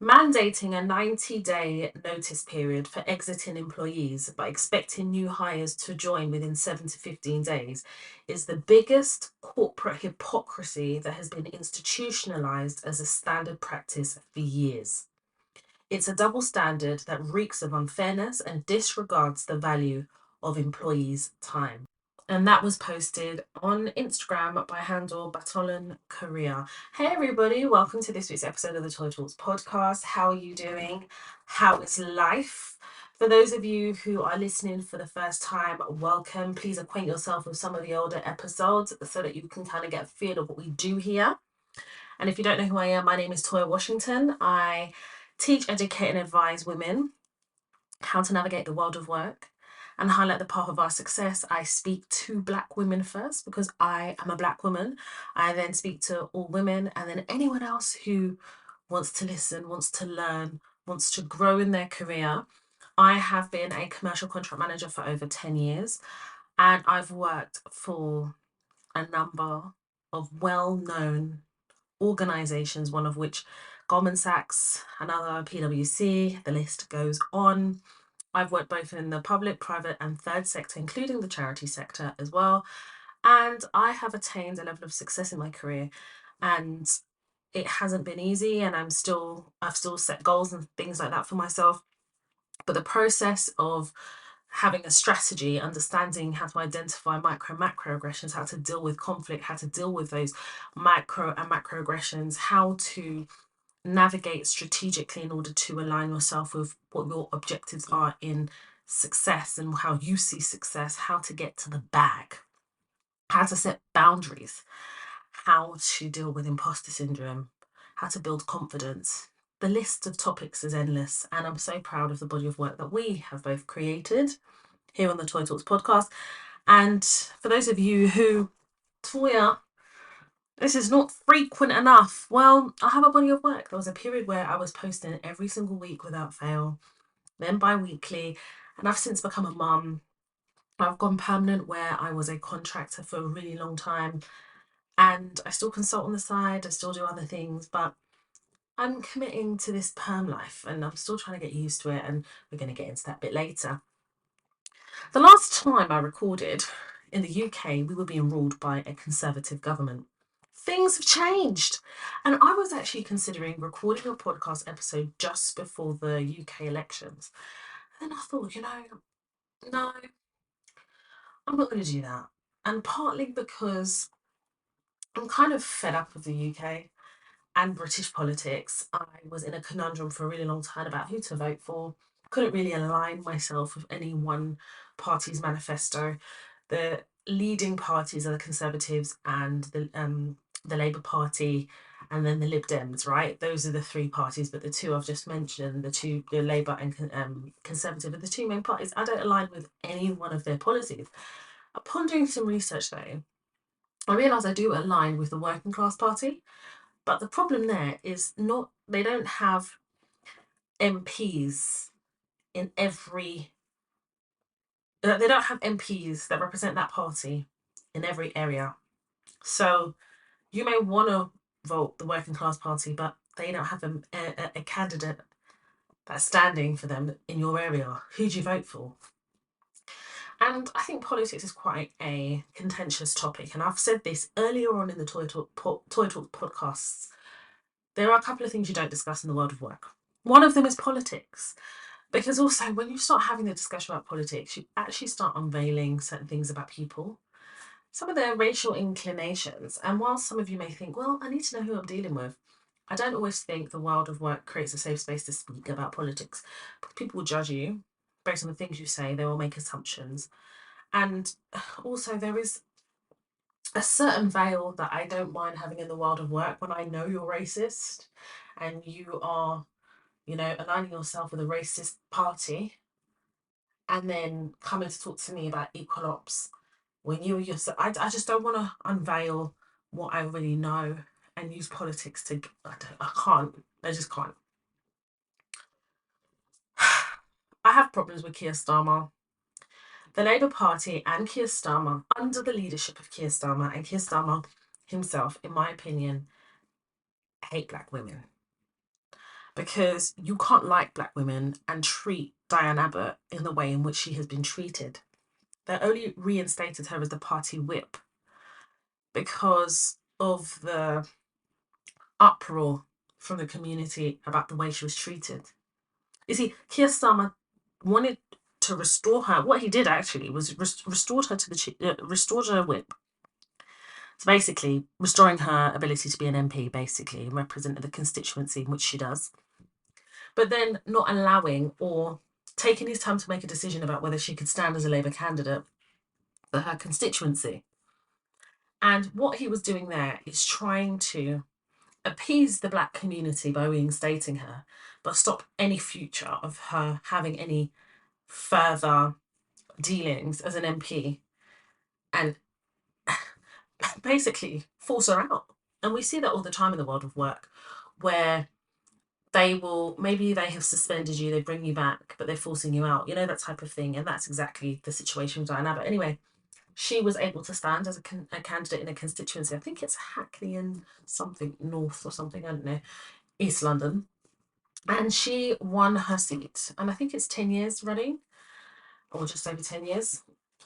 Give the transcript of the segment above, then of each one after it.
Mandating a 90-day notice period for exiting employees but expecting new hires to join within 7 to 15 days is the biggest corporate hypocrisy that has been institutionalized as a standard practice for years. It's a double standard that reeks of unfairness and disregards the value of employees' time. And that was posted on Instagram by handle Batolin Korea. Hey everybody, welcome to this week's episode of the Toy Talks podcast. How are you doing? How is life? For those of you who are listening for the first time, welcome. Please acquaint yourself with some of the older episodes so that you can kind of get a feel of what we do here. And if you don't know who I am, my name is Toya Washington. I teach, educate, and advise women how to navigate the world of work and highlight the path of our success. I speak to Black women first because I am a Black woman. I then speak to all women and then anyone else who wants to listen, wants to learn, wants to grow in their career. I have been a commercial contract manager for over 10 years and I've worked for a number of well-known organizations, one of which Goldman Sachs, another PwC, the list goes on. I've worked both in the public, private, and third sector, including the charity sector as well. And I have attained a level of success in my career. And it hasn't been easy, and I've still set goals and things like that for myself. But the process of having a strategy, understanding how to identify micro and macroaggressions, how to deal with conflict, how to deal with those micro and macroaggressions, how to navigate strategically in order to align yourself with what your objectives are in success and how you see success, how to get to the bag, how to set boundaries, how to deal with imposter syndrome, how to build confidence. The list of topics is endless, and I'm so proud of the body of work that we have both created here on the Toy Talks podcast. And for those of you who, Toya, this is not frequent enough. Well, I have a body of work. There was a period where I was posting every single week without fail, then bi-weekly, and I've since become a mum. I've gone permanent where I was a contractor for a really long time, and I still consult on the side, I still do other things, but I'm committing to this perm life and I'm still trying to get used to it, and we're going to get into that a bit later. The last time I recorded in the UK, we were being ruled by a Conservative government. Things have changed. And I was actually considering recording a podcast episode just before the UK elections. And then I thought, no, I'm not going to do that. And partly because I'm kind of fed up with the UK and British politics. I was in a conundrum for a really long time about who to vote for. Couldn't really align myself with any one party's manifesto. The leading parties are the Conservatives and the Labour Party, and then the Lib Dems. Right, those are the three parties. But the two I've just mentioned, the Labour and Conservative, are the two main parties. I don't align with any one of their policies. Upon doing some research, though, I realised I do align with the Working Class Party. But the problem there is not, they don't have MPs in every, they don't have MPs that represent that party in every area. So you may want to vote the Working Class Party, but they don't have a candidate that's standing for them in your area. Who do you vote for? And I think politics is quite a contentious topic. And I've said this earlier on in the Toy Talk podcasts. There are a couple of things you don't discuss in the world of work. One of them is politics. Because also, when you start having the discussion about politics, you actually start unveiling certain things about people, some of their racial inclinations. And while some of you may think, well, I need to know who I'm dealing with, I don't always think the world of work creates a safe space to speak about politics. Because people will judge you based on the things you say, they will make assumptions. And also, there is a certain veil that I don't mind having in the world of work when I know you're racist and you are, aligning yourself with a racist party and then coming to talk to me about equal ops when you yourself. I just don't want to unveil what I already know and use politics to. I can't. I just can't. I have problems with Keir Starmer. The Labour Party and Keir Starmer, under the leadership of Keir Starmer and Keir Starmer himself, in my opinion, hate black women because you can't like black women and treat Diane Abbott in the way in which she has been treated. They only reinstated her as the party whip because of the uproar from the community about the way she was treated. You see, Keir Starmer wanted to restore her. What he did actually was restored her to restored her whip. So basically, restoring her ability to be an MP, basically, and representing the constituency in which she does. But then not allowing or taking his time to make a decision about whether she could stand as a Labour candidate for her constituency. And what he was doing there is trying to appease the black community by reinstating her, but stop any future of her having any further dealings as an MP and basically force her out. And we see that all the time in the world of work, where maybe they have suspended you, they bring you back, but they're forcing you out, that type of thing. And that's exactly the situation with Diana. But anyway, she was able to stand as a candidate in a constituency. I think it's Hackney and something North or something, I don't know, East London. And she won her seat. And I think it's 10 years running, or just over 10 years.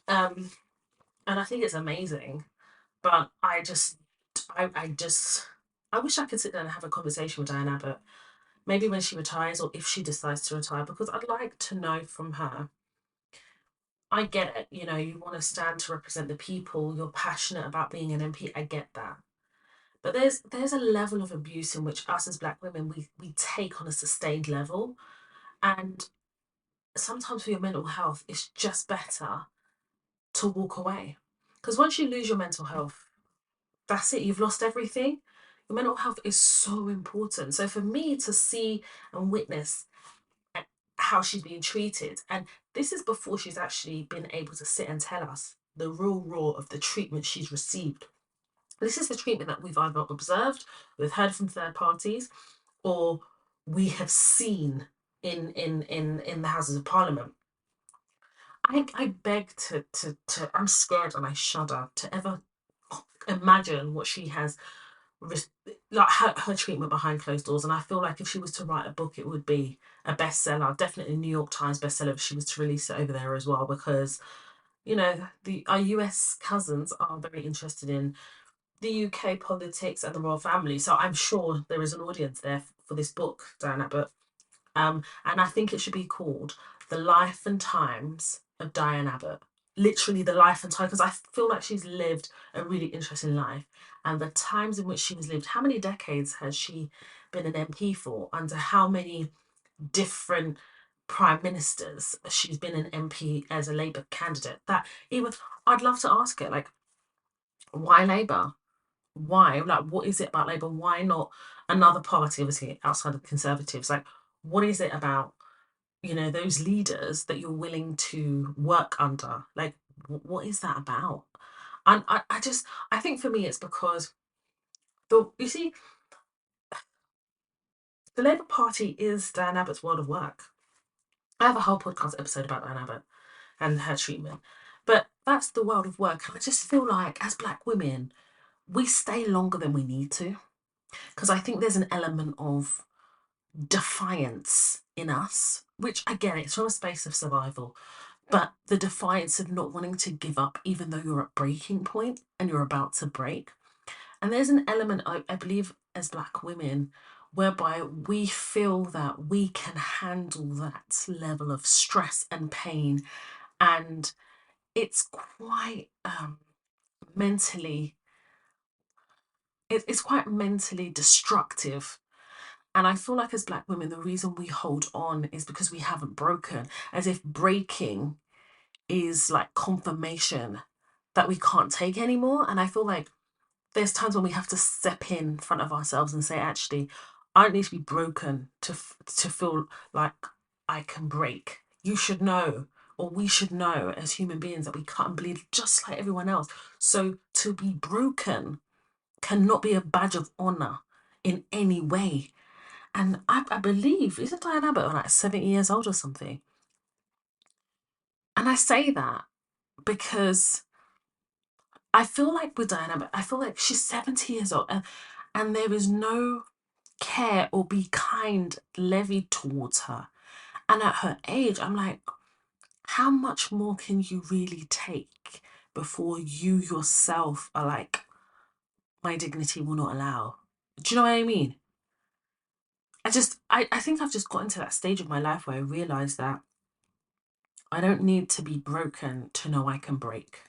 And I think it's amazing. But I wish I could sit down and have a conversation with Diane Abbott, maybe when she retires or if she decides to retire, because I'd like to know from her. I get it, you want to stand to represent the people, you're passionate about being an MP, I get that. But there's a level of abuse in which us as black women, we take on a sustained level. And sometimes for your mental health, it's just better to walk away. Because once you lose your mental health, that's it, you've lost everything. Your mental health is so important. So for me to see and witness how she's being treated, and this is before she's actually been able to sit and tell us the real raw of the treatment she's received. This is the treatment that we've either observed, we've heard from third parties, or we have seen in the Houses of Parliament. I beg to I'm scared and I shudder to ever imagine what she has, like her treatment behind closed doors. And I feel like if she was to write a book, it would be a bestseller, definitely New York Times bestseller if she was to release it over there as well, because our US cousins are very interested in the UK politics and the royal family. So I'm sure there is an audience there for this book, Diana. But and I think it should be called The Life and Times of Diane Abbott. Literally the life and time, because I feel like she's lived a really interesting life. And the times in which she has lived, how many decades has she been an MP for? Under how many different prime ministers she's been an MP as a Labour candidate? That even I'd love to ask her, like, why Labour? Why? Like, what is it about Labour? Why not another party, obviously, outside of the Conservatives? Like, what is it about, those leaders that you're willing to work under? Like, what is that about? And I think for me, it's because, you see, the Labour Party is Diane Abbott's world of work. I have a whole podcast episode about Diane Abbott and her treatment. But that's the world of work. And I just feel like, as black women, we stay longer than we need to. Because I think there's an element of defiance in us, which I get, it's from a space of survival, but the defiance of not wanting to give up, even though you're at breaking point and you're about to break. And there's an element, I believe, as black women, whereby we feel that we can handle that level of stress and pain. And it's quite mentally, it's quite mentally destructive. And I feel like as black women, the reason we hold on is because we haven't broken, as if breaking is like confirmation that we can't take anymore. And I feel like there's times when we have to step in front of ourselves and say, actually, I don't need to be broken to feel like I can break. You should know, or we should know as human beings, that we cut and bleed just like everyone else. So to be broken cannot be a badge of honor in any way. And I believe, isn't Diane Abbott like 70 years old or something? And I say that because I feel like with Diane Abbott, I feel like she's 70 years old, and there is no care or be kind levied towards her. And at her age, I'm like, how much more can you really take before you yourself are like, my dignity will not allow? Do you know what I mean? I think I've just gotten to that stage of my life where I realize that I don't need to be broken to know I can break.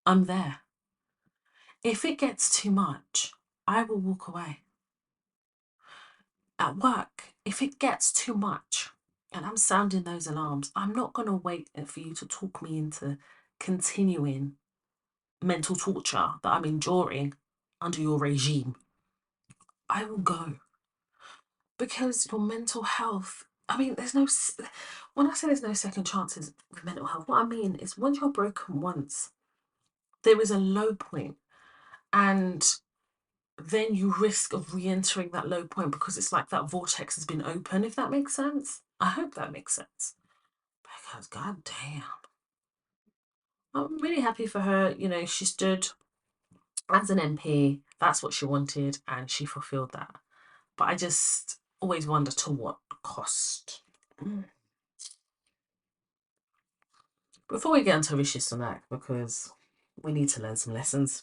I'm there. If it gets too much, I will walk away. At work, if it gets too much and I'm sounding those alarms, I'm not going to wait for you to talk me into continuing mental torture that I'm enduring under your regime. I will go because your mental health. I mean, when I say there's no second chances with mental health, what I mean is once you're broken once, there is a low point, and then you risk of re-entering that low point because it's like that vortex has been open, if that makes sense. I hope that makes sense. Because god damn. I'm really happy for her. She stood as an MP. That's what she wanted, and she fulfilled that. But I just always wonder to what cost. Before we get into Rishi Sunak, because we need to learn some lessons,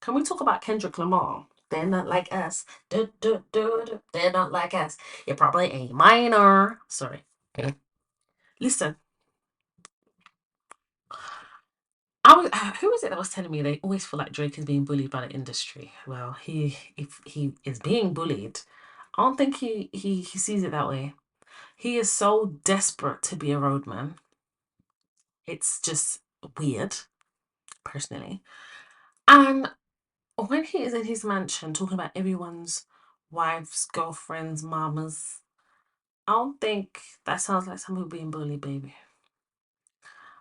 can we talk about Kendrick Lamar? They're not like us. Do, do, do, do. They're not like us. You're probably a minor. Sorry. Listen, who was it that was telling me they always feel like Drake is being bullied by the industry? Well, if he is being bullied, I don't think he sees it that way. He is so desperate to be a roadman. It's just weird, personally. And when he is in his mansion talking about everyone's wives, girlfriends, mamas, I don't think that sounds like someone being bullied, baby.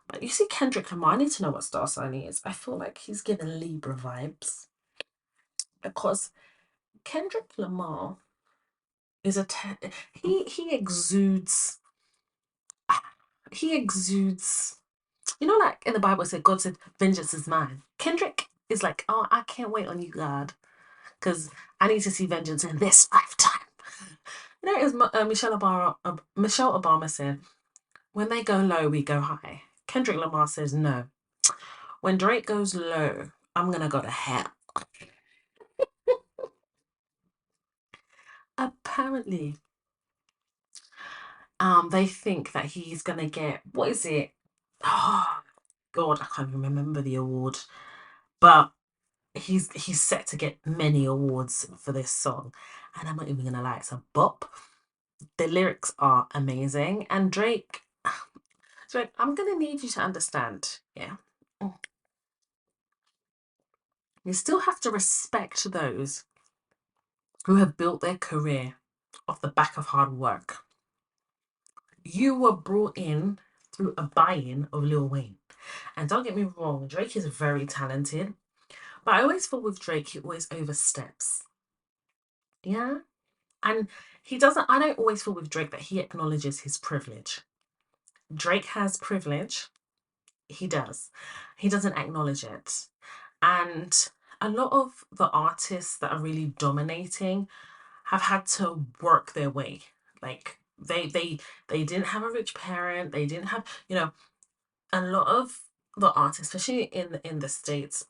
But you see Kendrick Lamar, I need to know what star sign he is. I feel like he's giving Libra vibes because Kendrick Lamar is he exudes. Like in the Bible, it said God said, "Vengeance is mine." Kendrick is like, "Oh, I can't wait on you, God, because I need to see vengeance in this lifetime." As Michelle Obama said, "When they go low, we go high." Kendrick Lamar says, "No, when Drake goes low, I'm gonna go to hell." Apparently, they think that he's gonna get, what is it? Oh God, I can't even remember the award, but he's set to get many awards for this song, and I'm not even gonna lie, it's a bop. The lyrics are amazing, and Drake, I'm gonna need you to understand, yeah. You still have to respect those who have built their career off the back of hard work. You were brought in through a buy-in of Lil Wayne. And don't get me wrong, Drake is very talented. But I always feel with Drake, he always oversteps. Yeah? And I don't always feel with Drake that he acknowledges his privilege. Drake has privilege. He does. He doesn't acknowledge it. And a lot of the artists that are really dominating have had to work their way. Like they didn't have a rich parent. They didn't have, a lot of the artists, especially in the States,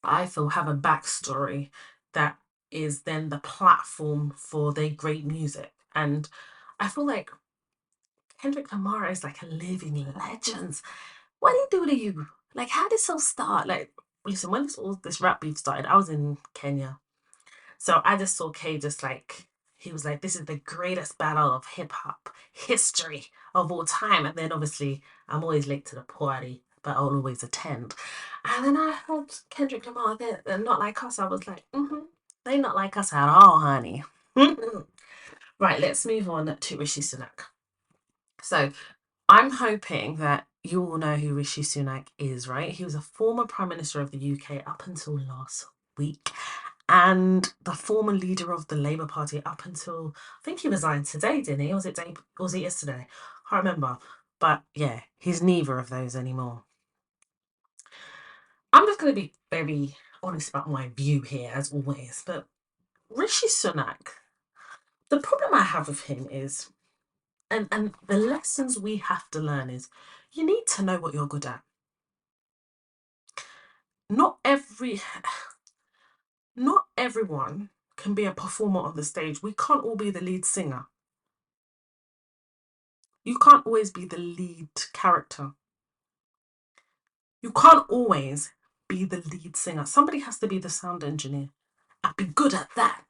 I feel have a backstory that is then the platform for their great music. And I feel like Kendrick Lamar is like a living legend. What did he do to you? Like, how did this all start? Like, listen, when this rap beef started, I was in Kenya. So I just saw K just like, he was like, this is the greatest battle of hip hop history of all time. And then obviously, I'm always late to the party, but I'll always attend. And then I heard Kendrick Lamar, they're not like us. I was like, they not like us at all, honey. Right, let's move on to Rishi Sunak. So I'm hoping that you all know who Rishi Sunak is, right? He was a former Prime Minister of the UK up until last week, and the former leader of the Labour Party up until, I think he resigned today, didn't he? Was it yesterday? I can't remember. But yeah, he's neither of those anymore. I'm just going to be very honest about my view here, as always. But Rishi Sunak, the problem I have with him is, and the lessons we have to learn is, you need to know what you're good at. Not every, not everyone can be a performer on the stage. We can't all be the lead singer. You can't always be the lead character. You can't always be the lead singer. Somebody has to be the sound engineer and be good at that.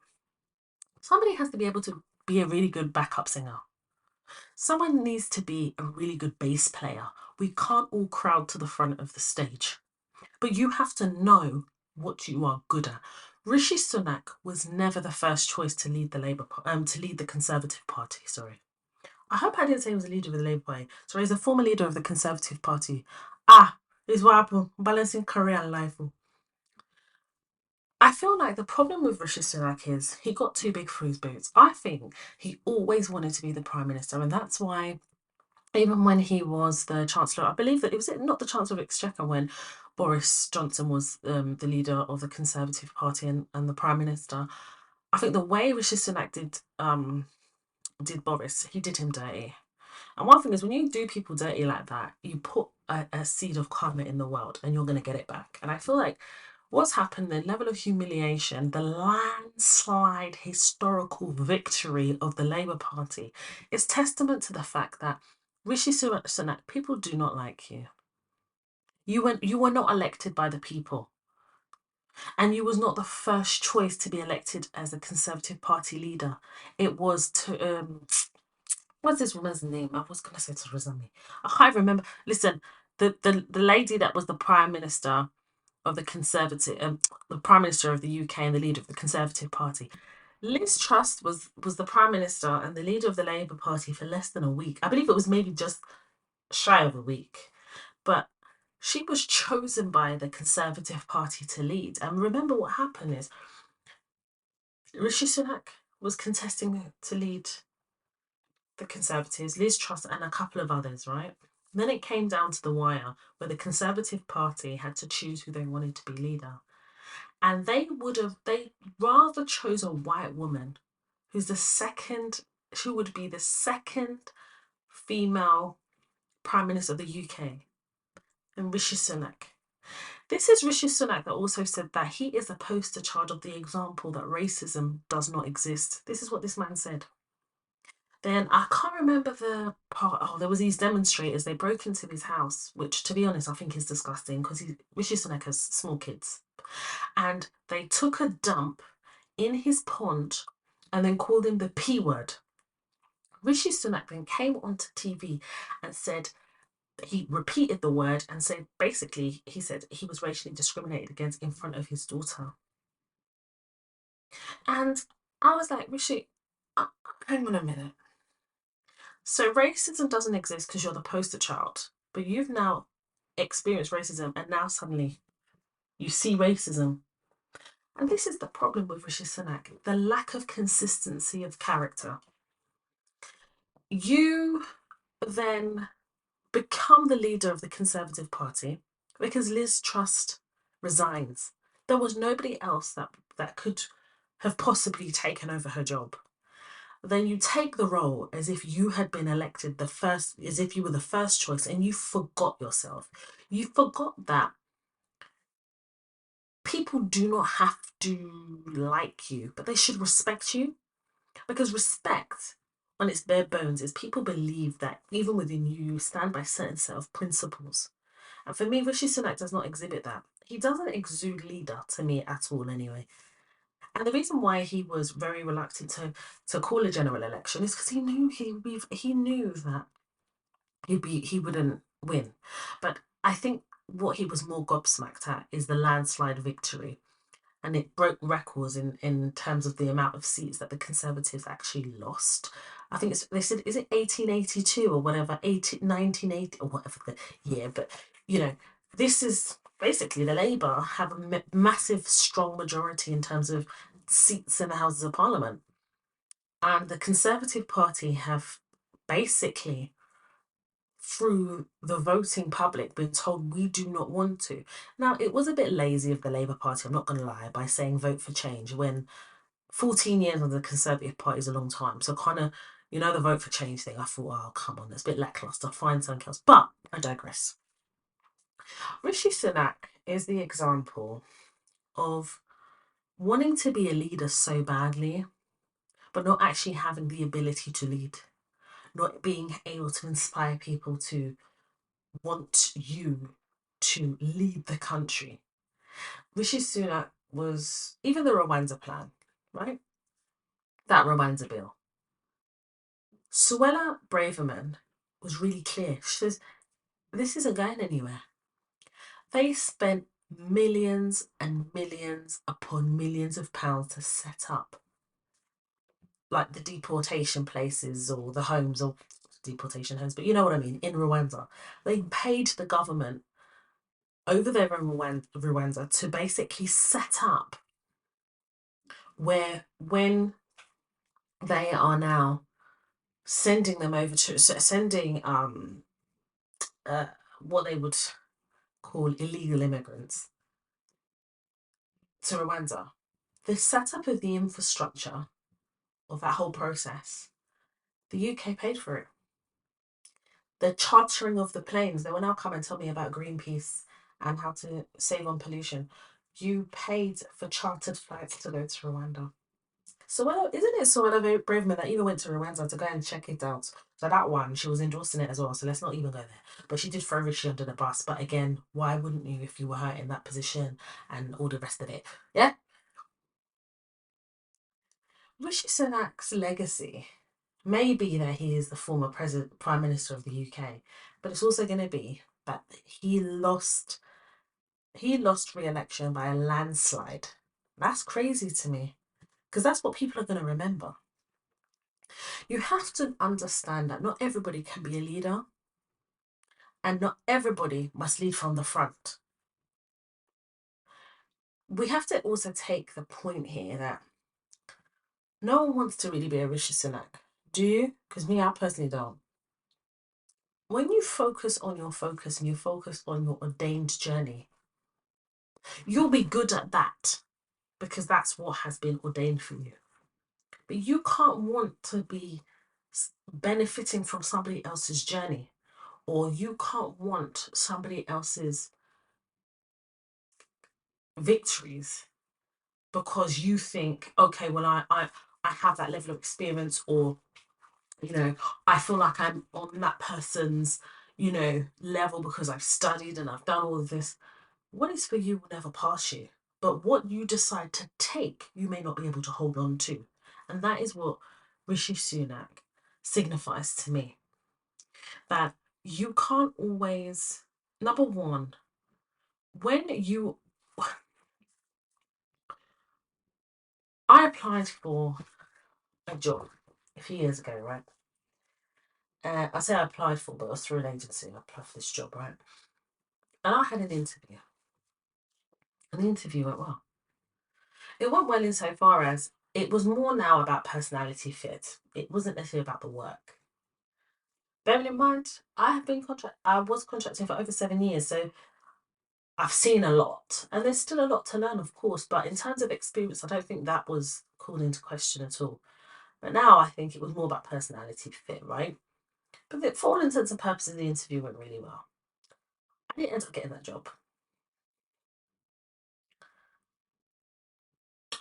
Somebody has to be able to be a really good backup singer. Someone needs to be a really good bass player. We can't all crowd to the front of the stage. But you have to know what you are good at. Rishi Sunak was never the first choice to lead the to lead the Conservative Party. Sorry, I hope I didn't say he was a leader of the Labour Party. Sorry, he's a former leader of the Conservative Party. Is what happened. Balancing career and life. I feel like the problem with Rishi Sunak is he got too big for his boots. I think he always wanted to be the Prime Minister, and that's why even when he was the Chancellor, I believe that it was not the Chancellor of Exchequer when Boris Johnson was the leader of the Conservative Party and the Prime Minister. I think the way Rishi Sunak did Boris, he did him dirty. And one thing is, when you do people dirty like that, you put a seed of karma in the world and you're going to get it back. And I feel like what's happened, the level of humiliation, the landslide historical victory of the Labour Party is testament to the fact that Rishi Sunak, people do not like you. You were not elected by the people. And you was not the first choice to be elected as a Conservative Party leader. It was to what's this woman's name? I was gonna say to Rizami. I can't remember. Listen, the lady that was the Prime Minister of the Prime Minister of the UK and the leader of the Conservative Party. Liz Truss was the Prime Minister and the leader of the Labour Party for less than a week. I believe it was maybe just shy of a week. But she was chosen by the Conservative Party to lead. And remember what happened is Rishi Sunak was contesting to lead the Conservatives, Liz Truss, and a couple of others, right? Then it came down to the wire where the Conservative Party had to choose who they wanted to be leader. And they rather chose a white woman who would be the second female Prime Minister of the UK, and Rishi Sunak. This is Rishi Sunak that also said that he is a poster child of the example that racism does not exist. This is what this man said. Then I can't remember the part. Oh, there was these demonstrators. They broke into his house, which, to be honest, I think is disgusting because Rishi Sunak has small kids, and they took a dump in his pond, and then called him the P word. Rishi Sunak then came onto TV and said he repeated the word and said basically he said he was racially discriminated against in front of his daughter, and I was like, Rishi, hang on a minute. So racism doesn't exist because you're the poster child, but you've now experienced racism and now suddenly you see racism. And this is the problem with Rishi Sunak, the lack of consistency of character. You then become the leader of the Conservative Party because Liz Truss resigns. There was nobody else that could have possibly taken over her job. Then you take the role as if you had been elected as if you were the first choice, and you forgot yourself. You forgot that people do not have to like you, but they should respect you. Because respect, on its bare bones, is people believe that even within you, you stand by a certain set of principles. And for me, Rishi Sunak does not exhibit that. He doesn't exude leader to me at all, anyway. And the reason why he was very reluctant to call a general election is because he knew that he wouldn't win. But I think what he was more gobsmacked at is the landslide victory, and it broke records in terms of the amount of seats that the Conservatives actually lost. I think they said, is it 1882 or whatever, 1980 or whatever the year, but you know, this is basically the Labour have a massive, strong majority in terms of seats in the Houses of Parliament. And the Conservative Party have basically, through the voting public, been told we do not want to. Now, it was a bit lazy of the Labour Party, I'm not going to lie, by saying vote for change when 14 years on the Conservative Party is a long time. So kind of, the vote for change thing, I thought, oh, come on, it's a bit lackluster. Find something else. But I digress. Rishi Sunak is the example of wanting to be a leader so badly, but not actually having the ability to lead, not being able to inspire people to want you to lead the country. Rishi Sunak was, even the Rwanda plan, right? That Rwanda bill. Suella Braverman was really clear. She says, this isn't going anywhere. They spent millions and millions upon millions of pounds to set up like the deportation places or the homes or deportation homes, but you know what I mean, in Rwanda. They paid the government over there in Rwanda to basically set up where when they are now sending them over to sending uh, what they would call illegal immigrants to Rwanda. The setup of the infrastructure of that whole process, the UK paid for it. The chartering of the planes, they will now come and tell me about Greenpeace and how to save on pollution. You paid for chartered flights to go to Rwanda. So, well, isn't it so Braveman that even went to Rwanda to go and check it out? So that one, she was endorsing it as well. So let's not even go there. But she did throw Rishi under the bus. But again, why wouldn't you if you were her in that position and all the rest of it? Yeah. Rishi Sunak's legacy may be that he is the former prime minister of the UK, but it's also going to be that he lost re-election by a landslide. That's crazy to me because that's what people are going to remember. You have to understand that not everybody can be a leader and not everybody must lead from the front. We have to also take the point here that no one wants to really be a Rishi Sunak. Do you? Because me, I personally don't. When you focus on your focus and you focus on your ordained journey, you'll be good at that because that's what has been ordained for you. But you can't want to be benefiting from somebody else's journey, or you can't want somebody else's victories because you think, okay, well, I have that level of experience, or I feel like I'm on that person's level because I've studied and I've done all of this. What is for you will never pass you, but what you decide to take, you may not be able to hold on to. And that is what Rishi Sunak signifies to me. That you can't always, number one, when you, I applied for a job a few years ago, right? I say I applied for, but it was through an agency. I applied for this job, right? And I had an interview, and the interview went well. It went well insofar as it was more now about personality fit. It wasn't necessarily about the work. Bearing in mind, I was contracting for over 7 years, so I've seen a lot, and there's still a lot to learn, of course. But in terms of experience, I don't think that was called into question at all. But now I think it was more about personality fit, right? But for all intents and purposes, the interview went really well. I didn't end up getting that job.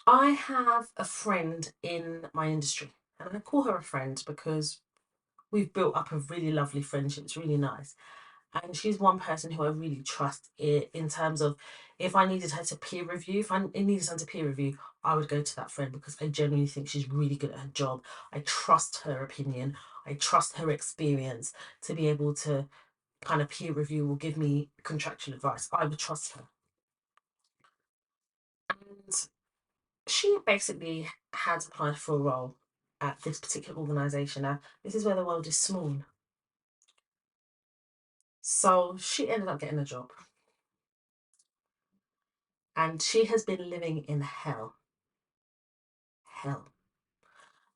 I have a friend in my industry, and I call her a friend because we've built up a really lovely friendship. It's really nice. And she's one person who I really trust in terms of if I needed her to peer review, if I needed someone to peer review, I would go to that friend because I genuinely think she's really good at her job. I trust her opinion. I trust her experience to be able to kind of peer review or give me contractual advice. I would trust her. And she basically had applied for a role at this particular organisation. Now, this is where the world is small. So she ended up getting a job. And she has been living in hell. Hell.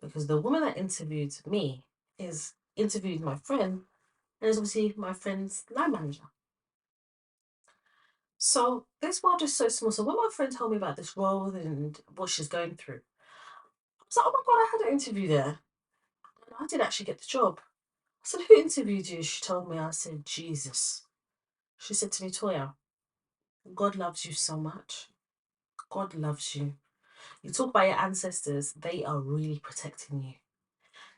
Because the woman that interviewed me is interviewed my friend and is obviously my friend's line manager. So this world is so small. So when my friend told me about this role and what she's going through, was like, oh my God, I had an interview there. And I did actually get the job. I said, who interviewed you? She told me. I said, Jesus. She said to me, Toya, God loves you so much. God loves you. You talk about your ancestors, they are really protecting you.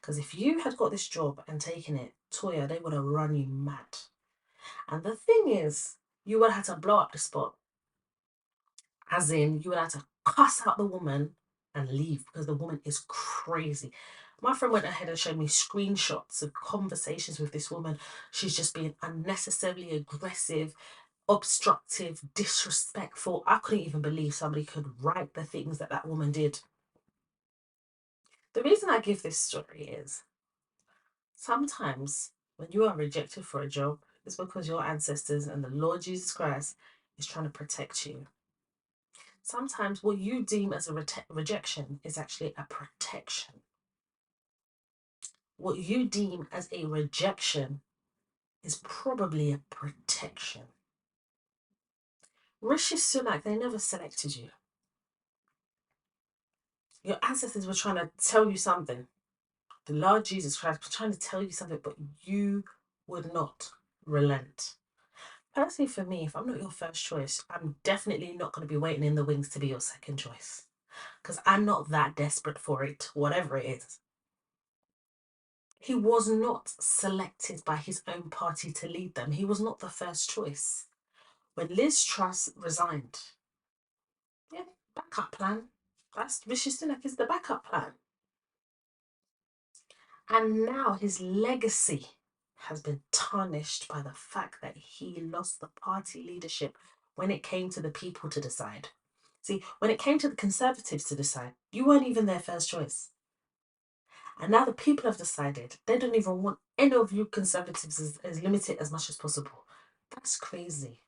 Because if you had got this job and taken it, Toya, they would have run you mad. And the thing is, you would have had to blow up the spot. As in, you would have to cuss out the woman and leave because the woman is crazy. My friend went ahead and showed me screenshots of conversations with this woman. She's just being unnecessarily aggressive, obstructive, disrespectful. I couldn't even believe somebody could write the things that that woman did. The reason I give this story is sometimes when you are rejected for a job, it's because your ancestors and the Lord Jesus Christ is trying to protect you. Sometimes what you deem as a rejection is actually a protection. What you deem as a rejection is probably a protection. Rishi Sunak, they never selected you. Your ancestors were trying to tell you something. The Lord Jesus Christ was trying to tell you something, but you would not relent. Personally, for me, if I'm not your first choice, I'm definitely not going to be waiting in the wings to be your second choice. Because I'm not that desperate for it, whatever it is. He was not selected by his own party to lead them. He was not the first choice. When Liz Truss resigned, yeah, backup plan. That's Rishi Sunak is the backup plan. And now his legacy has been tarnished by the fact that he lost the party leadership when it came to the people to decide. See, when it came to the Conservatives to decide, you weren't even their first choice. And now the people have decided they don't even want any of you Conservatives as limited as much as possible. That's crazy.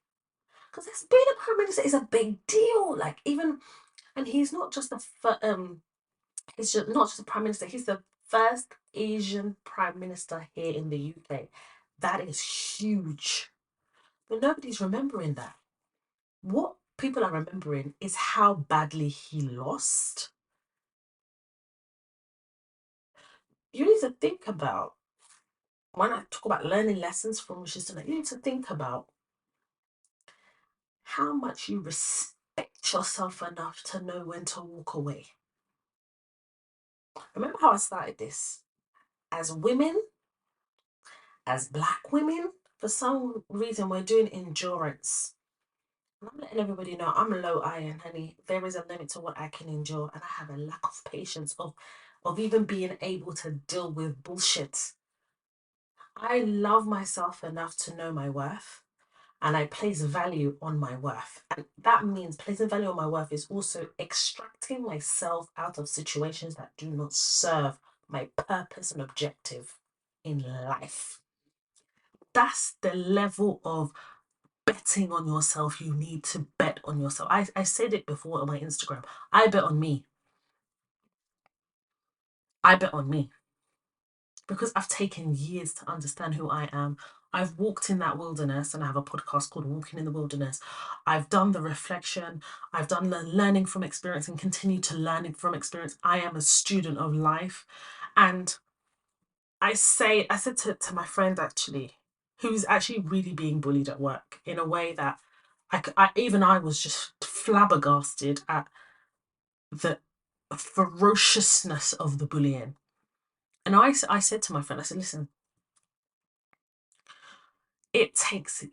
Because being a prime minister is a big deal. Like even, and he's not just he's just not just a prime minister. He's the first Asian prime minister here in the UK. That is huge. But nobody's remembering that. What people are remembering is how badly he lost. You need to think about, when I talk about learning lessons from Rishi Sunak, you need to think about how much you respect yourself enough to know when to walk away. Remember how I started this? As women, as black women, for some reason we're doing endurance. And I'm letting everybody know I'm low iron, honey. There is a limit to what I can endure, and I have a lack of patience of even being able to deal with bullshit. I love myself enough to know my worth, and I place value on my worth. And that means placing value on my worth is also extracting myself out of situations that do not serve my purpose and objective in life. That's the level of betting on yourself you need to bet on yourself. I said it before on my Instagram. I bet on me. I bet on me. Because I've taken years to understand who I am. I've walked in that wilderness, and I have a podcast called Walking in the Wilderness. I've done the reflection, I've done the learning from experience and continue to learn from experience. I am a student of life. And I said to my friend actually, who's actually really being bullied at work in a way that even I was just flabbergasted at the ferociousness of the bullying. And I said to my friend, I said, listen, it takes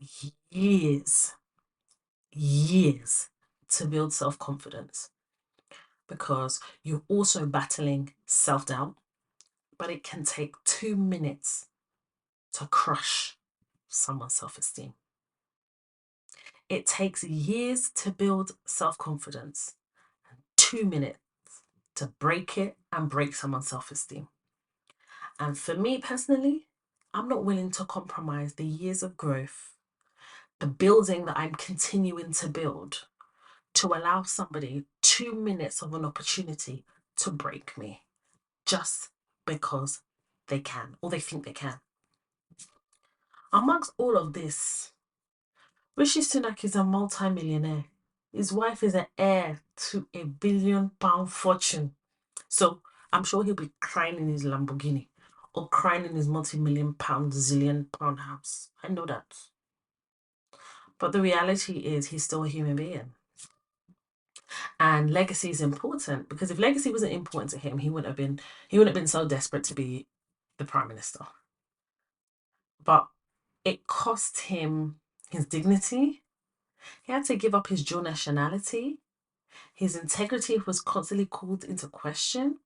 years to build self-confidence because you're also battling self-doubt, but it can take 2 minutes to crush someone's self-esteem. It takes years to build self-confidence, 2 minutes to break it and break someone's self-esteem. And for me personally, I'm not willing to compromise the years of growth, the building that I'm continuing to build, to allow somebody 2 minutes of an opportunity to break me just because they can or they think they can. Amongst all of this, Rishi Sunak is a multi-millionaire. His wife is an heir to £1 billion fortune. So I'm sure he'll be crying in his Lamborghini or crying in his multi-million-pound, zillion-pound house. I know that. But the reality is he's still a human being. And legacy is important, because if legacy wasn't important to him, he wouldn't have been so desperate to be the prime minister. But it cost him his dignity. He had to give up his dual nationality. His integrity was constantly called into question.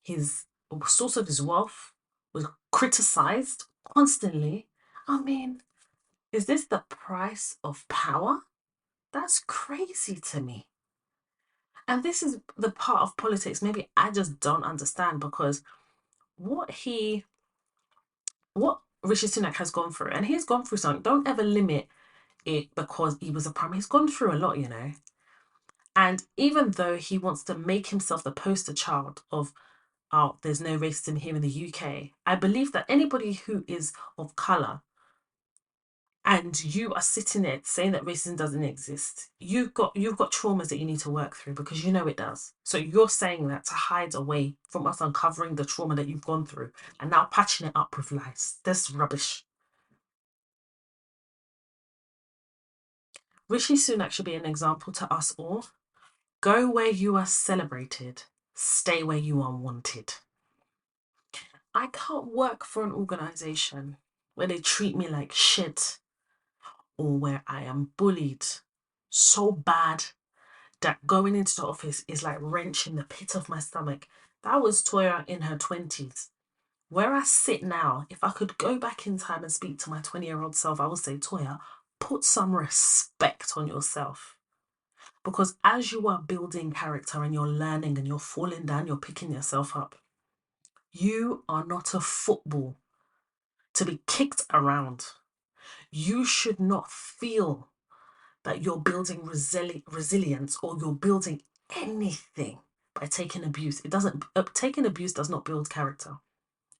His source of his wealth was criticized constantly. I mean, is this the price of power? That's crazy to me. And this is the part of politics maybe I just don't understand, because what Rishi Sunak has gone through, and he's gone through something. Don't ever limit it because he was a prime. He's gone through a lot, you know. And even though he wants to make himself the poster child of, oh, there's no racism here in the UK, I believe that anybody who is of colour and you are sitting there saying that racism doesn't exist, you've got traumas that you need to work through, because you know it does. So you're saying that to hide away from us uncovering the trauma that you've gone through and now patching it up with lies. That's rubbish. Rishi Sunak should be an example to us all. Go where you are celebrated, stay where you are wanted. I can't work for an organisation where they treat me like shit, or where I am bullied so bad that going into the office is like wrenching the pit of my stomach. That was Toya in her 20s. Where I sit now, if I could go back in time and speak to my 20-year-old self, I would say, Toya, put some respect on yourself. Because as you are building character and you're learning and you're falling down, you're picking yourself up. You are not a football to be kicked around. You should not feel that you're building resilience, or you're building anything by taking abuse. It doesn't. Taking abuse does not build character.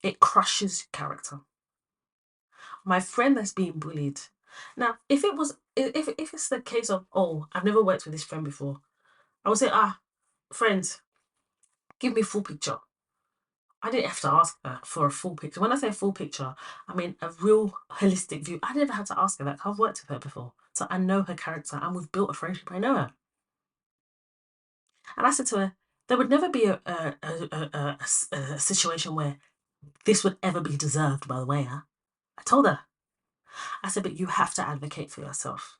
It crushes character. My friend that's being bullied. Now, if it's the case of, oh, I've never worked with this friend before, I would say, friends, give me full picture. I didn't have to ask her for a full picture. When I say full picture, I mean a real holistic view. I never had to ask her that. I've worked with her before. So I know her character and we've built a friendship. I know her. And I said to her, there would never be a situation where this would ever be deserved, by the way. Huh? I told her. I said, but you have to advocate for yourself.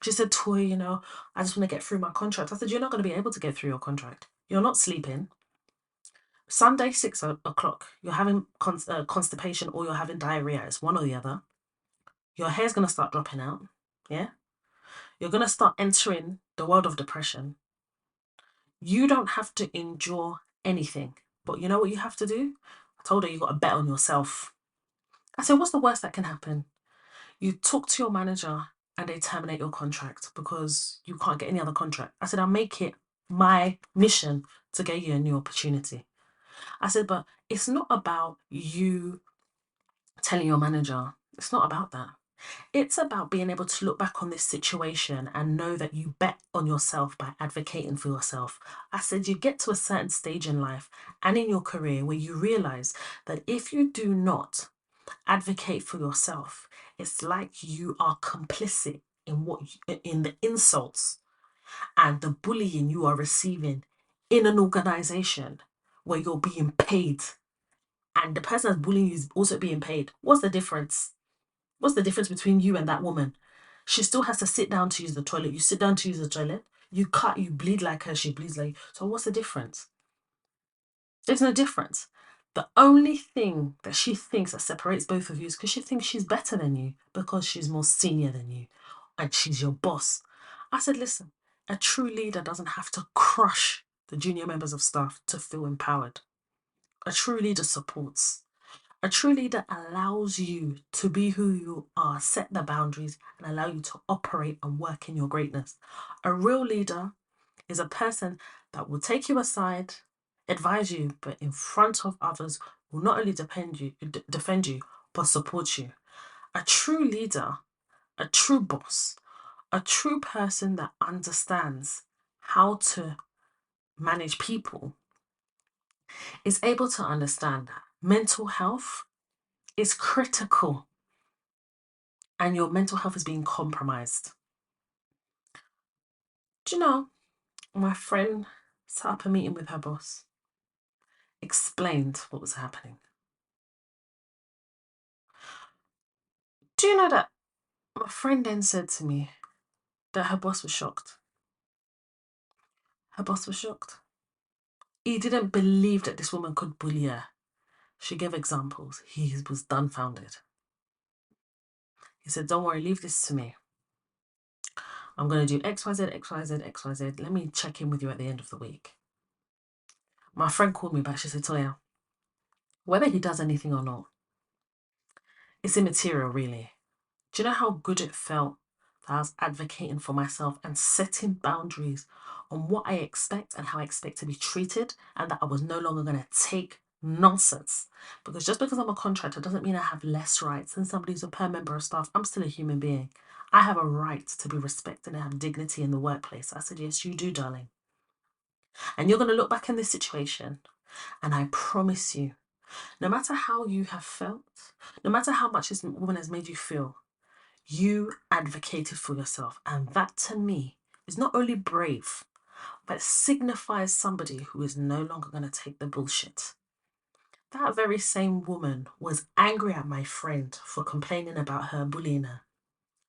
She said, Toy, I just want to get through my contract. I said, you're not going to be able to get through your contract. You're not sleeping. Sunday, 6 o'clock, you're having constipation or you're having diarrhea. It's one or the other. Your hair's going to start dropping out. Yeah? You're going to start entering the world of depression. You don't have to endure anything. But you know what you have to do? I told her you got to bet on yourself. I said, what's the worst that can happen? You talk to your manager and they terminate your contract because you can't get any other contract. I said, I'll make it my mission to get you a new opportunity. I said, but it's not about you telling your manager. It's not about that. It's about being able to look back on this situation and know that you bet on yourself by advocating for yourself. I said, you get to a certain stage in life and in your career where you realize that if you do not advocate for yourself, it's like you are complicit in the insults and the bullying you are receiving in an organization where you're being paid and the person that's bullying you is also being paid. What's the difference? What's the difference between you and that woman? She still has to sit down to use the toilet. You sit down to use the toilet. You bleed like her, she bleeds like you. So what's the difference? There's no difference. The only thing that she thinks that separates both of you is because she thinks she's better than you, because she's more senior than you and she's your boss. I said, listen, a true leader doesn't have to crush the junior members of staff to feel empowered. A true leader supports. A true leader allows you to be who you are, set the boundaries, and allow you to operate and work in your greatness. A real leader is a person that will take you aside, advise you, but in front of others will not only defend you, but support you. A true leader, a true boss, a true person that understands how to manage people is able to understand that mental health is critical and your mental health is being compromised. Do you know, my friend set up a meeting with her boss, explained what was happening. Do you know that my friend then said to me that her boss was shocked? Her boss was shocked. He didn't believe that this woman could bully her. She gave examples. He was dumbfounded. He said, don't worry, leave this to me. I'm going to do X, Y, Z, X, Y, Z, X, Y, Z. Let me check in with you at the end of the week. My friend called me back. She said, Toya, whether he does anything or not, it's immaterial, really. Do you know how good it felt that I was advocating for myself and setting boundaries on what I expect and how I expect to be treated, and that I was no longer going to take nonsense? Because just because I'm a contractor doesn't mean I have less rights than somebody who's a per member of staff. I'm still a human being. I have a right to be respected and have dignity in the workplace. I said, yes, you do, darling. And you're going to look back in this situation, and I promise you, no matter how you have felt, no matter how much this woman has made you feel, you advocated for yourself. And that to me is not only brave, but signifies somebody who is no longer going to take the bullshit. That very same woman was angry at my friend for complaining about her bullying her.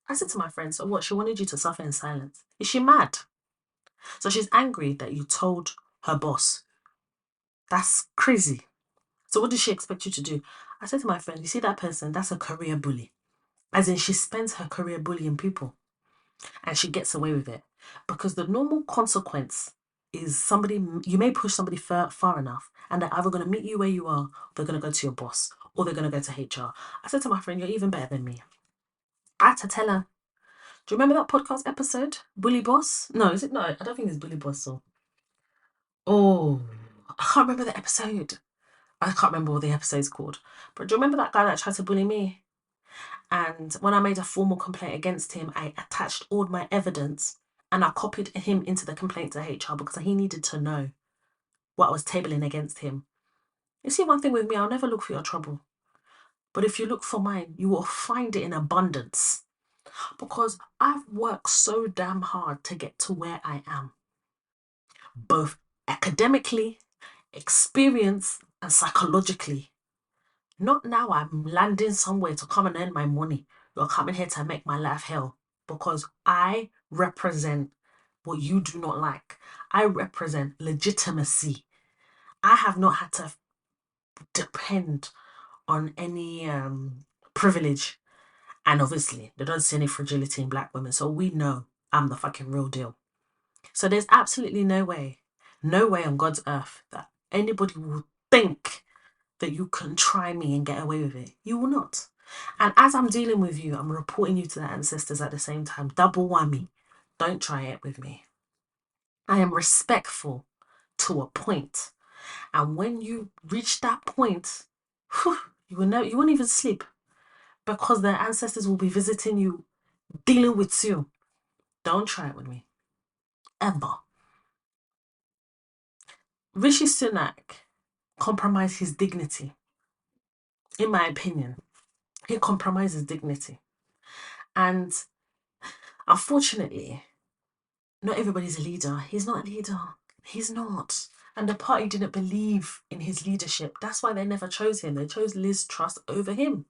I said to my friend, so what? She wanted you to suffer in silence. Is she mad? So she's angry that you told her boss. That's crazy. So what does she expect you to do? I said to my friend, you see that person? That's a career bully. As in, she spends her career bullying people and she gets away with it. Because the normal consequence is somebody, you may push somebody far enough and they're either going to meet you where you are, or they're going to go to your boss, or they're going to go to HR. I said to my friend, you're even better than me. I had to tell her, do you remember that podcast episode? Bully Boss? No, is it? No, I don't think it's Bully Boss. So. Oh, I can't remember the episode. I can't remember what the episode's called. But do you remember that guy that tried to bully me? And when I made a formal complaint against him, I attached all my evidence and I copied him into the complaint to HR because he needed to know what I was tabling against him. You see, one thing with me, I'll never look for your trouble. But if you look for mine, you will find it in abundance. Because I've worked so damn hard to get to where I am. Both academically, experience, and psychologically. Not now I'm landing somewhere to come and earn my money. You're coming here to make my life hell. Because I represent what you do not like. I represent legitimacy. I have not had to depend on any privilege. And obviously, they don't see any fragility in black women. So we know I'm the fucking real deal. So there's absolutely no way on God's earth that anybody will think that you can try me and get away with it. You will not. And as I'm dealing with you, I'm reporting you to the ancestors at the same time. Double whammy. Don't try it with me. I am respectful to a point. And when you reach that point, you won't even sleep because the ancestors will be visiting you, dealing with you. Don't try it with me. Ever. Rishi Sunak compromised his dignity. In my opinion, he compromises dignity. And unfortunately, not everybody's a leader. He's not a leader. He's not. And the party didn't believe in his leadership. That's why they never chose him. They chose Liz Truss over him.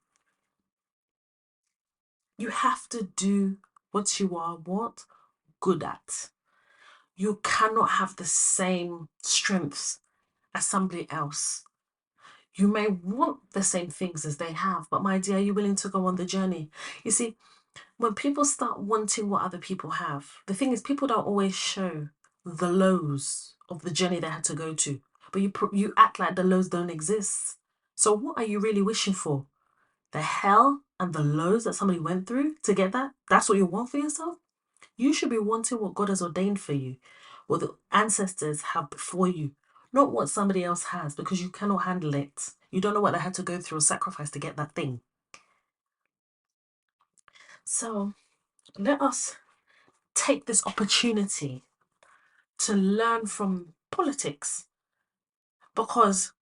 You have to do what you are good at. You cannot have the same strengths as somebody else. You may want the same things as they have, but my dear, are you willing to go on the journey? You see, when people start wanting what other people have, the thing is, people don't always show the lows of the journey they had to go to, but you act like the lows don't exist. So what are you really wishing for? The hell and the lows that somebody went through to get that? That's what you want for yourself? You should be wanting what God has ordained for you, what the ancestors have before you, not what somebody else has, because you cannot handle it. You don't know what they had to go through or sacrifice to get that thing. So let us take this opportunity to learn from politics, Because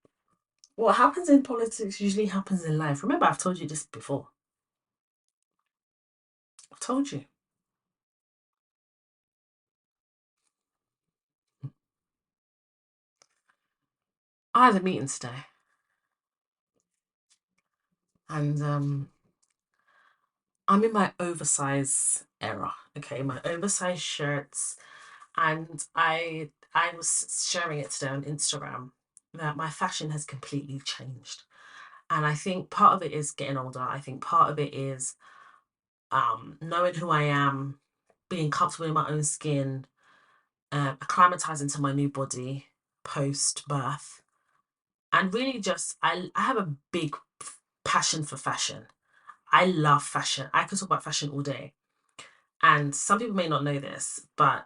what happens in politics usually happens in life. Remember, I've told you this before. I've told you. I had a meeting today, and I'm in my oversize era. Okay, my oversized shirts, and I was sharing it today on Instagram that my fashion has completely changed. And I think part of it is getting older. I think part of it is knowing who I am, being comfortable in my own skin, acclimatizing to my new body post birth, and really just I have a big passion for fashion. I love fashion. I could talk about fashion all day. And some people may not know this, but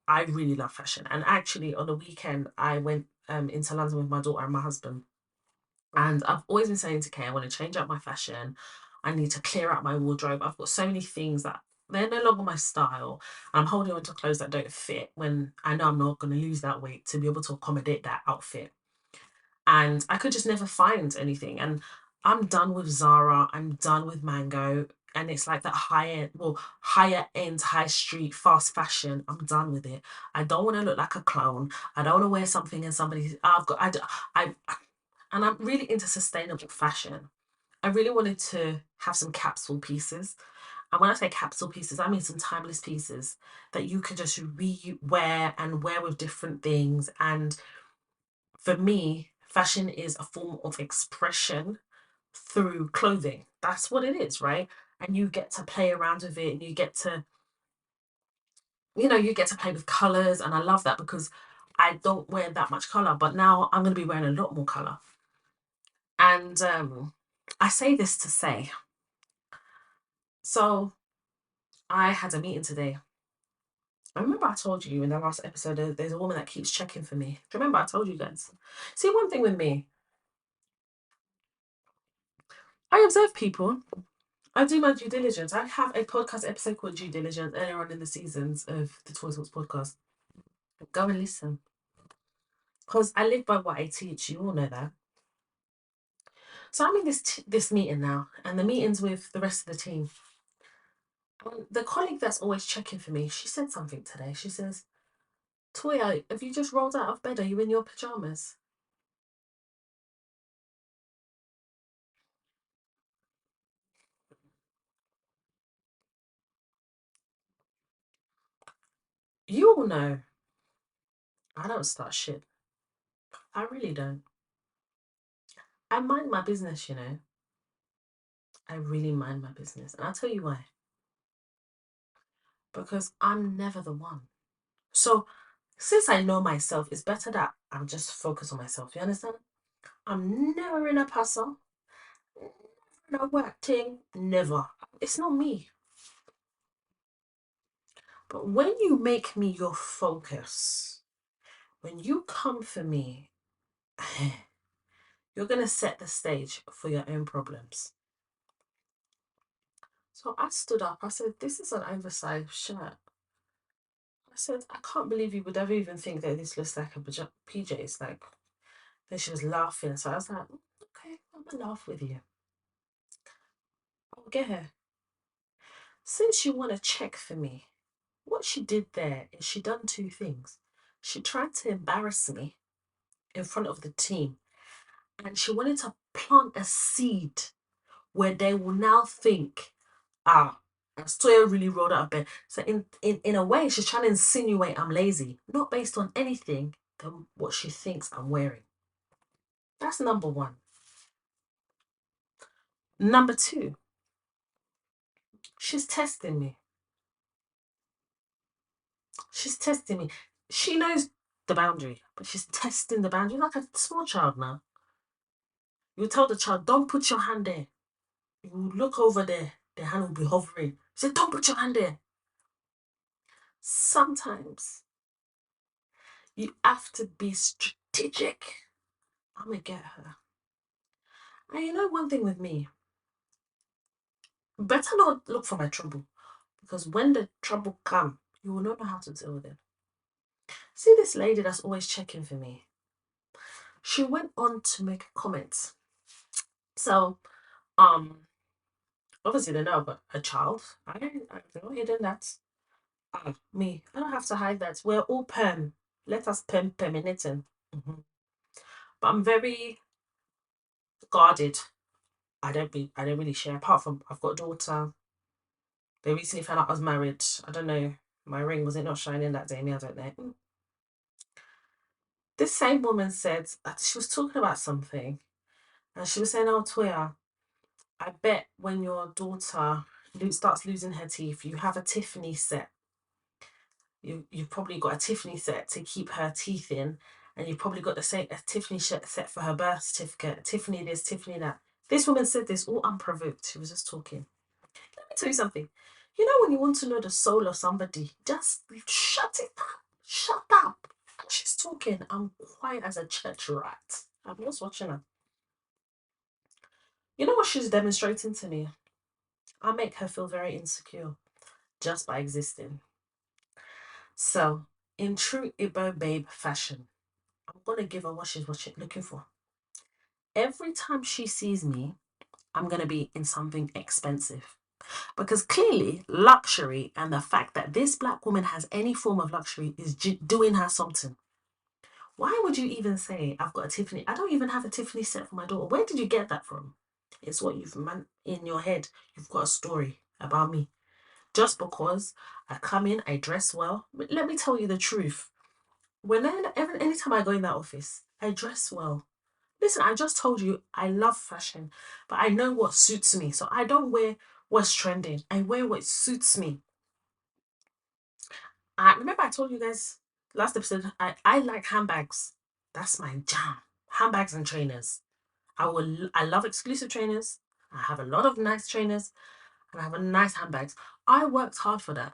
I really love fashion. And actually, on the weekend, I went into London with my daughter and my husband. And I've always been saying to Kay, I want to change up my fashion. I need to clear out my wardrobe. I've got so many things that they're no longer my style. I'm holding on to clothes that don't fit when I know I'm not going to lose that weight to be able to accommodate that outfit. And I could just never find anything. And I'm done with Zara. I'm done with Mango. And it's like that higher end, high street, fast fashion. I'm done with it. I don't want to look like a clown. I don't want to wear something and somebody's. I, and I'm really into sustainable fashion. I really wanted to have some capsule pieces. And when I say capsule pieces, I mean some timeless pieces that you can just re-wear and wear with different things. And for me, fashion is a form of expression through clothing. That's what it is, right? And you get to play around with it and you get to, you get to play with colors. And I love that because I don't wear that much color, but now I'm going to be wearing a lot more color. And I say this to say, so I had a meeting today. I remember I told you in the last episode there's a woman that keeps checking for me. Do you remember I told you guys? See, one thing with me, I observe people. I do my due diligence. I have a podcast episode called Due Diligence earlier on in the seasons of the Toy Talks podcast. Go and listen. Because I live by what I teach. You all know that. So I'm in this meeting now, and the meeting's with the rest of the team. And the colleague that's always checking for me, she said something today. She says, Toya, have you just rolled out of bed? Are you in your pajamas? You all know I don't start shit. I really don't. I mind my business, you know. I really mind my business. And I'll tell you why. Because I'm never the one. So, since I know myself, it's better that I'm just focused on myself. You understand? I'm never in a puzzle, never in a work thing, never. It's not me. But when you make me your focus, when you come for me, you're going to set the stage for your own problems. So I stood up. I said, this is an oversized shirt. I said, I can't believe you would ever even think that this looks like a PJs. Like, then she was laughing. So I was like, okay, I'm going to laugh with you. I'll get her. Since you want to check for me, what she did there is she done two things. She tried to embarrass me in front of the team, and she wanted to plant a seed where they will now think, ah, Toya really rolled out of bed. So in a way, she's trying to insinuate I'm lazy, not based on anything than what she thinks I'm wearing. That's number one. Number two, she's testing me. She's testing me. She knows the boundary, but she's testing the boundary like a small child now. You tell the child, don't put your hand there. You look over there, the hand will be hovering. Say, don't put your hand there. Sometimes you have to be strategic. I'm gonna get her. And you know one thing with me, better not look for my trouble. Because when the trouble come, you will not know how to deal with it. See this lady that's always checking for me. She went on to make a comment. So, um, obviously they know I've got a child. I don't hidden that. Me, I don't have to hide that. We're all perm. Let us perminating. Mm-hmm. But I'm very guarded. I don't really share. Apart from I've got a daughter. They recently found out I was married. I don't know. My ring was it not shining that day? Me, I don't know. This same woman said she was talking about something, and she was saying, "Oh, Toya, I bet when your daughter starts losing her teeth, you have a Tiffany set. You've probably got a Tiffany set to keep her teeth in, and you've probably got the same a Tiffany set for her birth certificate. Tiffany this, Tiffany that." This woman said this all unprovoked. She was just talking. Let me tell you something. You know when you want to know the soul of somebody, just shut it up. Shut up. She's talking. I'm quiet as a church rat. I'm just watching her. You know what she's demonstrating to me? I make her feel very insecure just by existing. So, in true Igbo babe fashion, I'm gonna give her what she's looking for. Every time she sees me, I'm gonna be in something expensive. Because clearly, luxury and the fact that this black woman has any form of luxury is doing her something. Why would you even say, I've got a Tiffany? I don't even have a Tiffany set for my daughter. Where did you get that from? It's what you've in your head. You've got a story about me. Just because I come in, I dress well. Let me tell you the truth. Anytime I go in that office, I dress well. Listen, I just told you I love fashion, but I know what suits me. So I don't wear what's trending. I wear what suits me. I remember I told you guys last episode, I like handbags. That's my jam. Handbags and trainers. I love exclusive trainers. I have a lot of nice trainers and I have a nice handbags. I worked hard for that.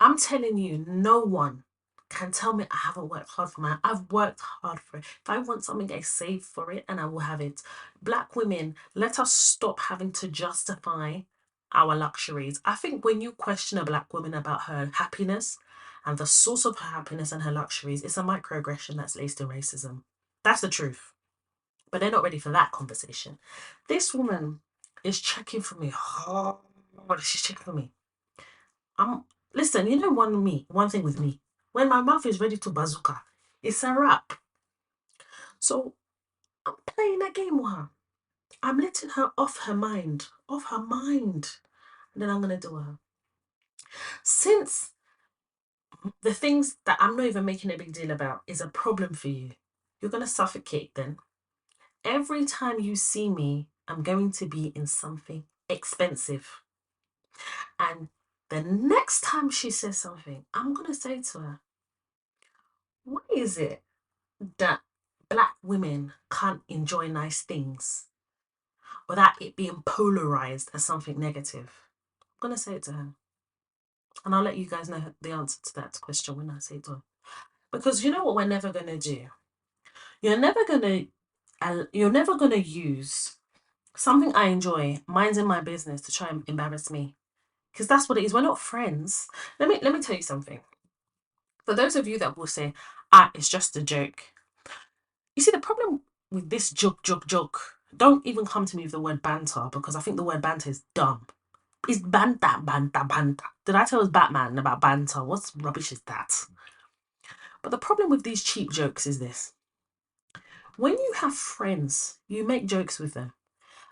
I'm telling you, no one can tell me I haven't worked hard for mine. I've worked hard for it. If I want something, I save for it and I will have it. Black women, let us stop having to justify our luxuries. I think when you question a black woman about her happiness and the source of her happiness and her luxuries, it's a microaggression that's laced in racism. That's the truth. But they're not ready for that conversation. This woman is checking for me. Oh, she's checking for me. I'm listen, you know one thing with me. When my mouth is ready to bazooka, it's a wrap. So I'm playing a game with her. I'm letting her off her mind. Off her mind. And then I'm gonna do her. Since the things that I'm not even making a big deal about is a problem for you, you're gonna suffocate then. Every time you see me, I'm going to be in something expensive. And the next time she says something, I'm gonna say to her, why is it that black women can't enjoy nice things without it being polarized as something negative? I'm going to say it to her. And I'll let you guys know the answer to that question when I say it to her. Because you know what we're never going to do? You're never going to use something I enjoy, minding my business, to try and embarrass me. Because that's what it is. We're not friends. Let me tell you something. For those of you that will say, it's just a joke. You see, the problem with this joke, don't even come to me with the word banter because I think the word banter is dumb. It's banter. Did I tell us Batman about banter? What rubbish is that? But the problem with these cheap jokes is this. When you have friends, you make jokes with them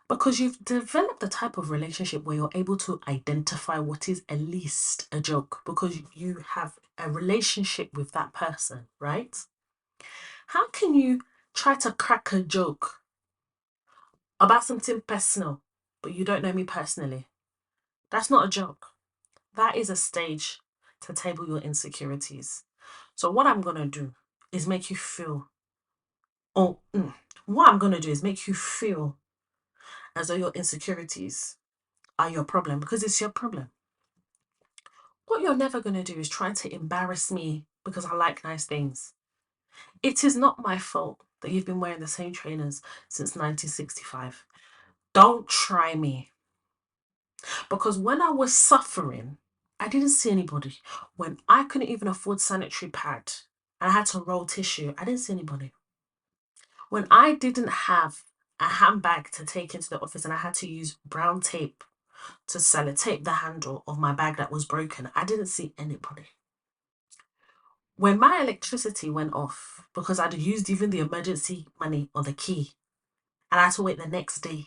because you've developed a type of relationship where you're able to identify what is at least a joke because you have a relationship with that person, right? How can you try to crack a joke about something personal, but you don't know me personally? That's not a joke. That is a stage to table your insecurities. So what I'm gonna do is make you feel. Oh, what I'm gonna do is make you feel as though your insecurities are your problem because it's your problem. What you're never gonna do is try to embarrass me because I like nice things. It is not my fault that you've been wearing the same trainers since 1965. Don't try me. Because when I was suffering, I didn't see anybody. When I couldn't even afford sanitary pad and I had to roll tissue, I didn't see anybody. When I didn't have a handbag to take into the office and I had to use brown tape to sellotape the handle of my bag that was broken, I didn't see anybody. When my electricity went off because I'd used even the emergency money or the key, and I had to wait the next day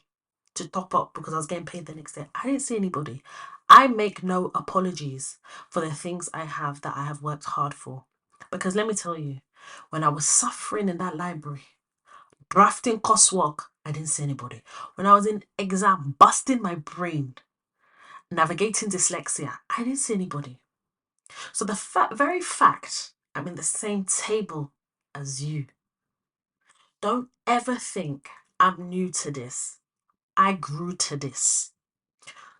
to top up because I was getting paid the next day, I didn't see anybody. I make no apologies for the things I have that I have worked hard for. Because let me tell you, when I was suffering in that library, drafting coursework, I didn't see anybody. When I was in exam, busting my brain, navigating dyslexia, I didn't see anybody. So the very fact I'm in the same table as you, don't ever think I'm new to this. I grew to this.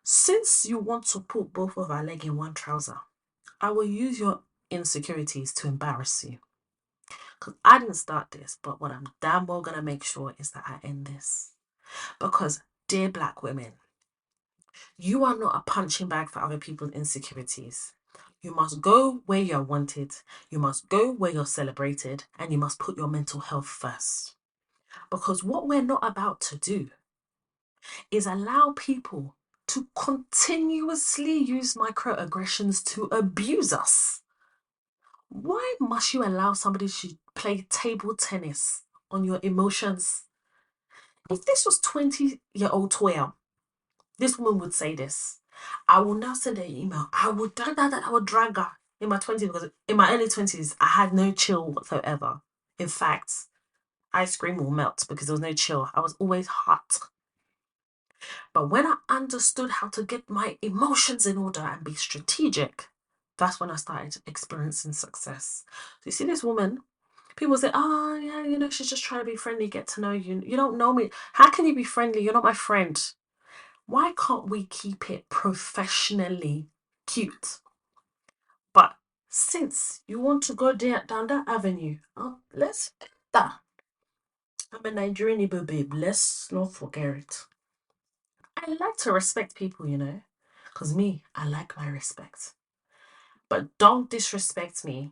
Since you want to put both of our legs in one trouser, I will use your insecurities to embarrass you. Because I didn't start this, but what I'm damn well going to make sure is that I end this. Because, dear black women, you are not a punching bag for other people's insecurities. You must go where you're wanted, you must go where you're celebrated, and you must put your mental health first. Because what we're not about to do is allow people to continuously use microaggressions to abuse us. Why must you allow somebody to play table tennis on your emotions? If this was 20-year-old Toya, this woman would say this. I will now send her an email. I would drag her in my 20s because in my early 20s, I had no chill whatsoever. In fact, ice cream will melt because there was no chill. I was always hot. But when I understood how to get my emotions in order and be strategic, that's when I started experiencing success. So you see this woman, people say, oh, yeah, she's just trying to be friendly, get to know you. You don't know me. How can you be friendly? You're not my friend. Why can't we keep it professionally cute? But since you want to go down that avenue, let's that. I'm a Nigerian Igbo babe. Let's not forget it. I like to respect people, because me, I like my respect. But don't disrespect me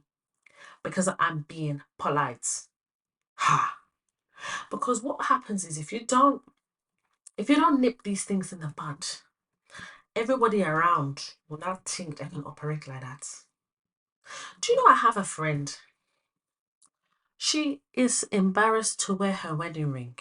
because I'm being polite. Ha! Because what happens is if you don't nip these things in the bud, everybody around will not think they can operate like that. Do you know I have a friend? She is embarrassed to wear her wedding ring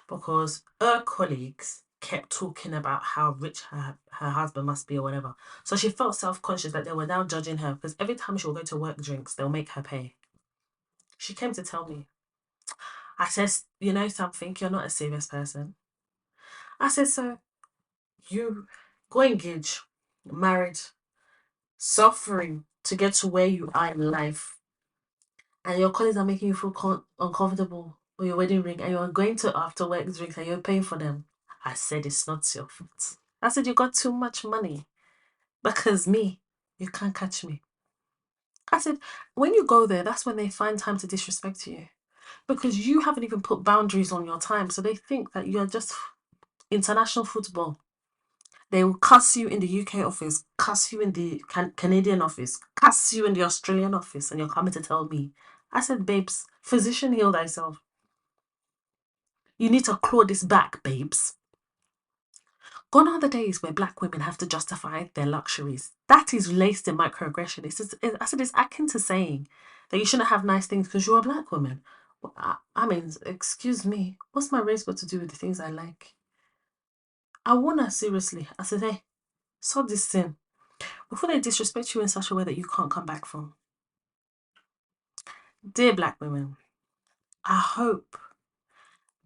because her colleagues kept talking about how rich her husband must be or whatever. So she felt self-conscious that they were now judging her because every time she will go to work drinks, they'll make her pay. She came to tell me. I said, you know something, you're not a serious person. I said, so you go engage, married, suffering to get to where you are in life, and your colleagues are making you feel uncomfortable with your wedding ring, and you're going to after work drinks and you're paying for them. I said, it's not your fault. I said, you got too much money because me, you can't catch me. I said, when you go there, that's when they find time to disrespect you because you haven't even put boundaries on your time. So they think that you're just international football. They will cuss you in the UK office, cuss you in the Canadian office, cuss you in the Australian office, and you're coming to tell me. I said, babes, physician, heal thyself. You need to claw this back, babes. Gone are the days where black women have to justify their luxuries. That is laced in microaggression. I said it's akin to saying that you shouldn't have nice things because you're a black woman. Well, I mean, excuse me, what's my race got to do with the things I like? I want her seriously. I said, hey, sort this thing before they disrespect you in such a way that you can't come back from. Dear black women, I hope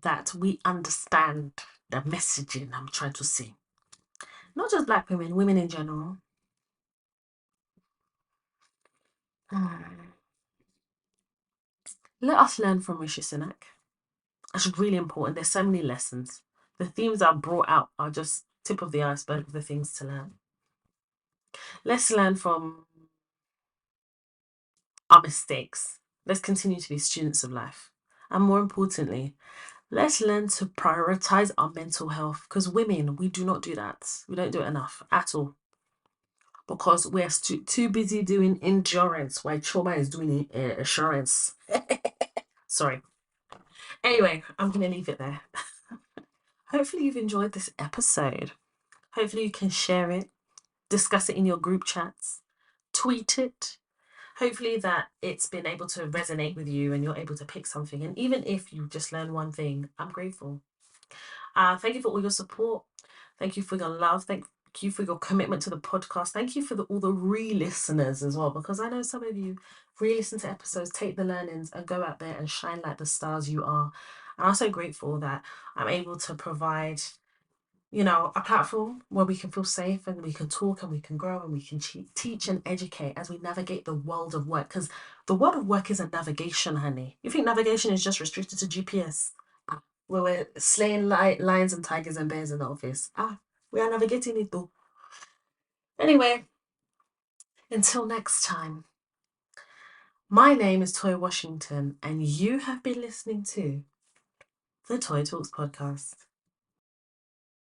that we understand the messaging I'm trying to say. Not just black women, women in general. Let us learn from Rishi Sunak. That's really important. There's so many lessons. The themes that are brought out are just tip of the iceberg of the things to learn. Let's learn from our mistakes. Let's continue to be students of life. And more importantly, let's learn to prioritize our mental health because women, we do not do that. We don't do it enough at all. Because we're too busy doing endurance while trauma is doing assurance. Sorry. Anyway, I'm going to leave it there. Hopefully, you've enjoyed this episode. Hopefully, you can share it, discuss it in your group chats, tweet it. Hopefully, that it's been able to resonate with you and you're able to pick something. And even if you just learn one thing, I'm grateful. Thank you for all your support. Thank you for your love. Thank you for your commitment to the podcast. Thank you for all the re-listeners as well, because I know some of you re-listen to episodes, take the learnings, and go out there and shine like the stars you are. And I'm so grateful that I'm able to provide, a platform where we can feel safe and we can talk and we can grow and we can teach and educate as we navigate the world of work. Because the world of work is a navigation, honey. You think navigation is just restricted to GPS? Where we're slaying lions and tigers and bears in the office. We are navigating it though. Anyway, until next time, my name is Toy Washington, and you have been listening to the Toy Talks podcast.